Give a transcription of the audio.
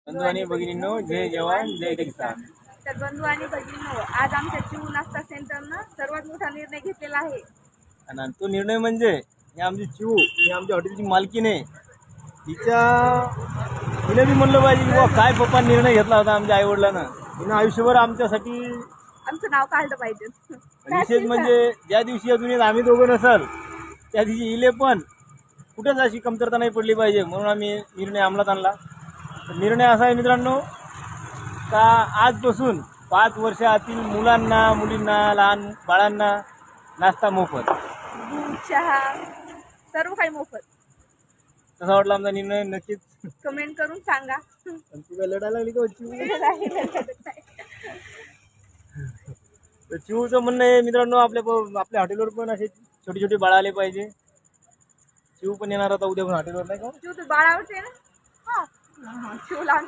बंधू आणि भगिनींनो, जय जवान जय किसान. तर बंधू आणि भगिनींनो, आज आमच्या चिऊ नाश्ता सेंटरनं सर्वात मोठा निर्णय घेतलेला आहे. आणि तो निर्णय म्हणजे हे आमची चिऊ, ही आमच्या हॉटेलची मालकीण आहे. हिने बी म्हणलं पाहिजे की बुवा काय पप्पा निर्णय घेतला होता आमच्या आईवडिलांना. हिनं आयुष्यभर आमच्यासाठी. आमचं नाव काढलं पाहिजे. विशेष म्हणजे ज्या दिवशी या दुनियेत आम्ही दोघं नसल त्या दिवशी हिले पण कुठेच अशी कमतरता नाही पडली पाहिजे, म्हणून आम्ही निर्णय अंमलात आणला. निर्णय असा आहे मित्रांनो, का आजपासून 5 वर्षातील मुलांना, मुलींना, लहान बाळांना नाश्ता मोफत, दूध, चहा सर्व काही मोफत. तसा वाटला आमचा निर्णय. नक्कीच कमेंट करून सांगा. तू काय लढायला लागली का तर चिवचं म्हणणं आहे मित्रांनो, आपल्या हॉटेलवर पण असे छोटे छोटे बाळ आले पाहिजे. चिव पण येणार आता उद्या पण हॉटेलवर, नाही का? चिऊ तू बाळावरते ना. हा चिऊला